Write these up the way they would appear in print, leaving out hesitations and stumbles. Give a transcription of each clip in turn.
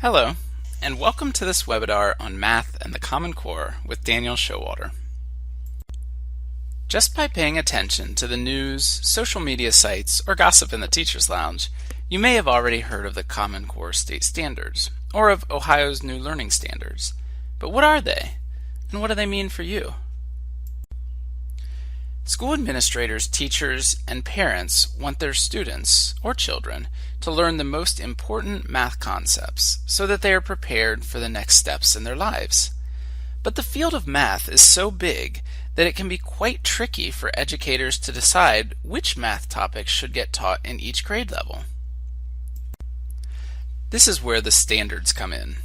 Hello, and welcome to this webinar on Math and the Common Core with Daniel Showalter. Just by paying attention to the news, social media sites, or gossip in the Teacher's Lounge, you may have already heard of the Common Core state standards, or of Ohio's new learning standards. But what are they, and what do they mean for you? School administrators, teachers, and parents want their students, or children, to learn the most important math concepts so that they are prepared for the next steps in their lives. But the field of math is so big that it can be quite tricky for educators to decide which math topics should get taught in each grade level. This is where the standards come in.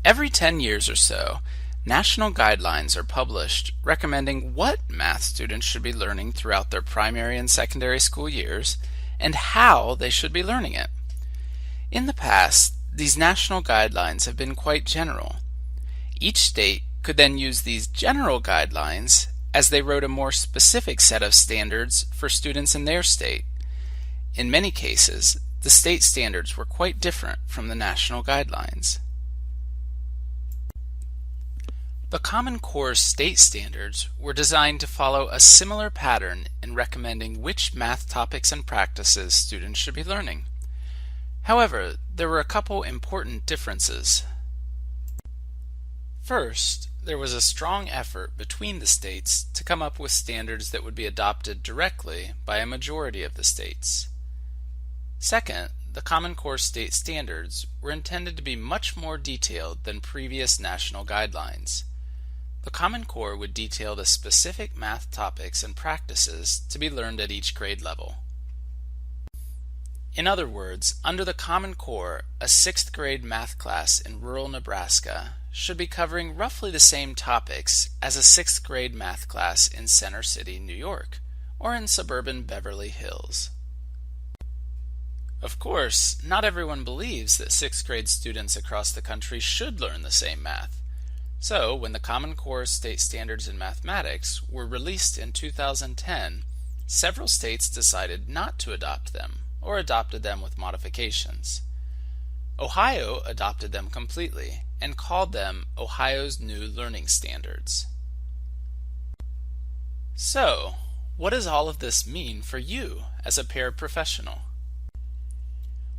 Every 10 years or so, national guidelines are published recommending what math students should be learning throughout their primary and secondary school years and how they should be learning it. In the past, these national guidelines have been quite general. Each state could then use these general guidelines as they wrote a more specific set of standards for students in their state. In many cases, the state standards were quite different from the national guidelines. The Common Core state standards were designed to follow a similar pattern in recommending which math topics and practices students should be learning. However, there were a couple important differences. First, there was a strong effort between the states to come up with standards that would be adopted directly by a majority of the states. Second, the Common Core state standards were intended to be much more detailed than previous national guidelines. The Common Core would detail the specific math topics and practices to be learned at each grade level. In other words, under the Common Core, a 6th grade math class in rural Nebraska should be covering roughly the same topics as a 6th grade math class in Center City, New York, or in suburban Beverly Hills. Of course, not everyone believes that 6th grade students across the country should learn the same math. So, when the Common Core state standards in mathematics were released in 2010, several states decided not to adopt them, or adopted them with modifications. Ohio adopted them completely and called them Ohio's new learning standards. So, what does all of this mean for you as a paraprofessional?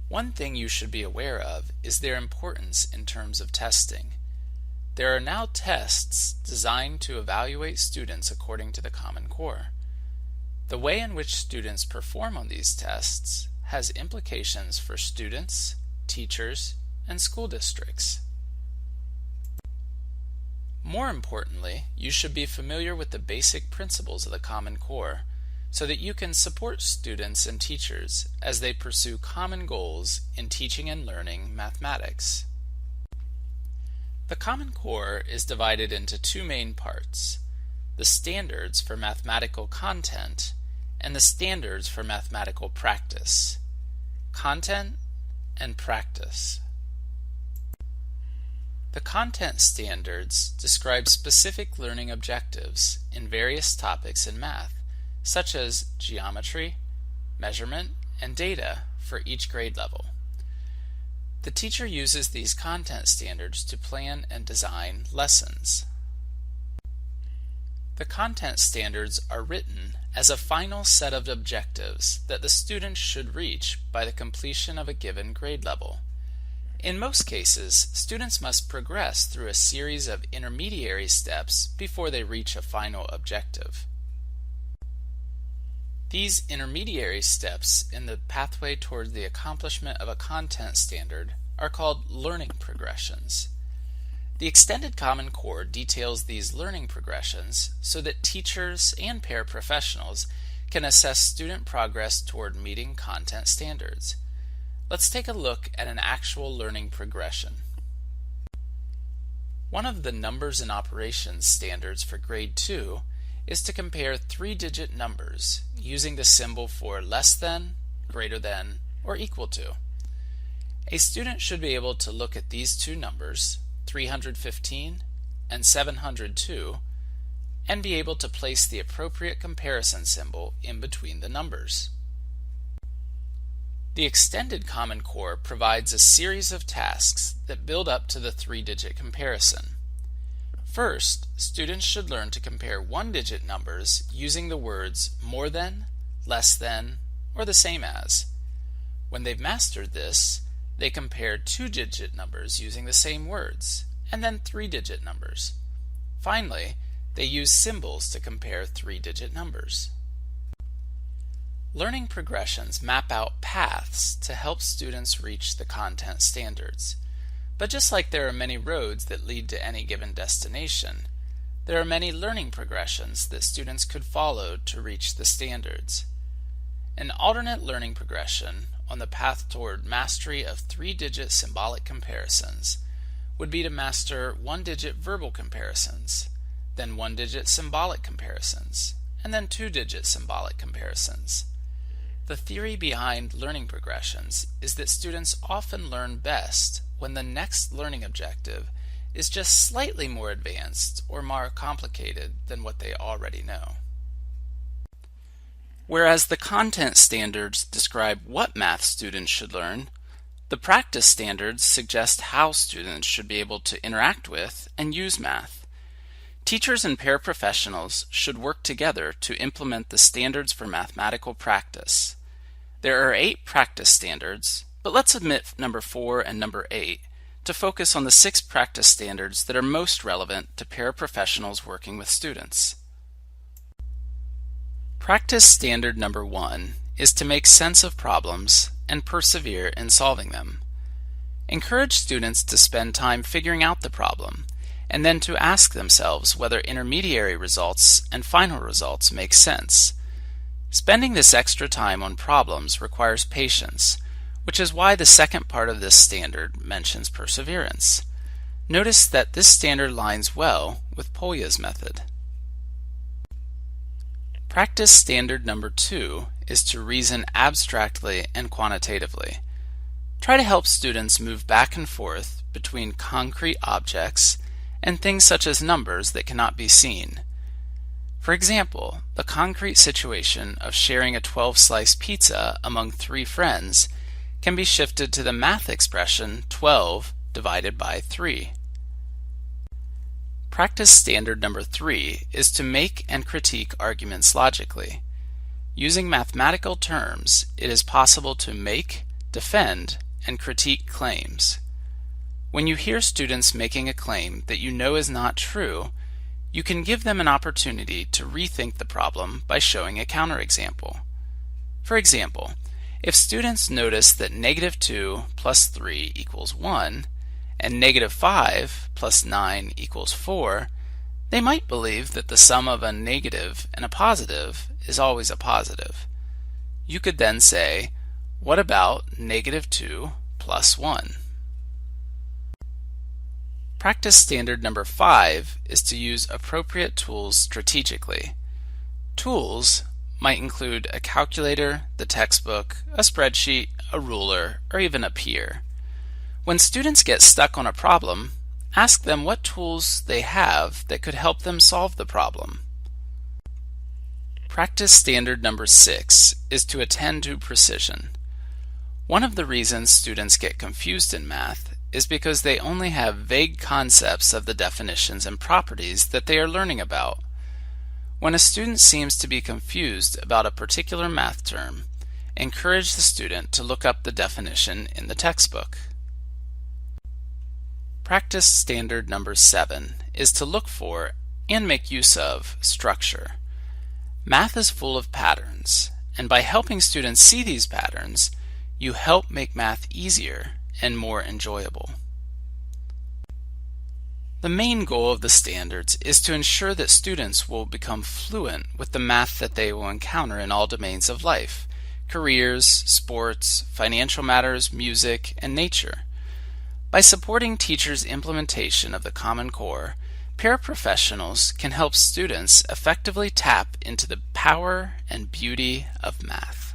One thing you should be aware of is their importance in terms of testing. There are now tests designed to evaluate students according to the Common Core. The way in which students perform on these tests has implications for students, teachers, and school districts. More importantly, you should be familiar with the basic principles of the Common Core so that you can support students and teachers as they pursue common goals in teaching and learning mathematics. The Common Core is divided into two main parts: the standards for mathematical content and the standards for mathematical practice. Content and practice. The content standards describe specific learning objectives in various topics in math, such as geometry, measurement, and data for each grade level. The teacher uses these content standards to plan and design lessons. The content standards are written as a final set of objectives that the students should reach by the completion of a given grade level. In most cases, students must progress through a series of intermediary steps before they reach a final objective. These intermediary steps in the pathway toward the accomplishment of a content standard are called learning progressions. The Extended Common Core details these learning progressions so that teachers and paraprofessionals can assess student progress toward meeting content standards. Let's take a look at an actual learning progression. One of the numbers and operations standards for grade 2 is to compare 3-digit numbers using the symbol for less than, greater than, or equal to. A student should be able to look at these two numbers, 315 and 702, and be able to place the appropriate comparison symbol in between the numbers. The extended Common Core provides a series of tasks that build up to the three-digit comparison. First, students should learn to compare one-digit numbers using the words more than, less than, or the same as. When they've mastered this, they compare two-digit numbers using the same words, and then three-digit numbers. Finally, they use symbols to compare three-digit numbers. Learning progressions map out paths to help students reach the content standards. But just like there are many roads that lead to any given destination, there are many learning progressions that students could follow to reach the standards. An alternate learning progression on the path toward mastery of three-digit symbolic comparisons would be to master one-digit verbal comparisons, then one-digit symbolic comparisons, and then two-digit symbolic comparisons. The theory behind learning progressions is that students often learn best when the next learning objective is just slightly more advanced or more complicated than what they already know. Whereas the content standards describe what math students should learn, the practice standards suggest how students should be able to interact with and use math. Teachers and paraprofessionals should work together to implement the standards for mathematical practice. There are 8 practice standards, but let's omit number 4 and number 8 to focus on the 6 practice standards that are most relevant to paraprofessionals working with students. Practice standard number 1 is to make sense of problems and persevere in solving them. Encourage students to spend time figuring out the problem and then to ask themselves whether intermediary results and final results make sense. Spending this extra time on problems requires patience, which is why the second part of this standard mentions perseverance. Notice that this standard lines well with Polya's method. Practice standard number 2 is to reason abstractly and quantitatively. Try to help students move back and forth between concrete objects and things such as numbers that cannot be seen. For example, the concrete situation of sharing a 12-slice pizza among 3 friends can be shifted to the math expression 12 divided by 3. Practice standard number 3 is to make and critique arguments logically. Using mathematical terms, it is possible to make, defend, and critique claims. When you hear students making a claim that you know is not true, you can give them an opportunity to rethink the problem by showing a counterexample. For example, if students notice that -2 plus 3 equals 1 and -5 plus 9 equals 4, they might believe that the sum of a negative and a positive is always a positive. You could then say, what about -2 plus 1? Practice standard number 5 is to use appropriate tools strategically. Tools might include a calculator, the textbook, a spreadsheet, a ruler, or even a peer. When students get stuck on a problem, ask them what tools they have that could help them solve the problem. Practice standard number 6 is to attend to precision. One of the reasons students get confused in math is because they only have vague concepts of the definitions and properties that they are learning about. When a student seems to be confused about a particular math term, encourage the student to look up the definition in the textbook. Practice standard number 7 is to look for and make use of structure. Math is full of patterns, and by helping students see these patterns, you help make math easier and more enjoyable. The main goal of the standards is to ensure that students will become fluent with the math that they will encounter in all domains of life: careers, sports, financial matters, music, and nature. By supporting teachers' implementation of the Common Core, paraprofessionals can help students effectively tap into the power and beauty of math.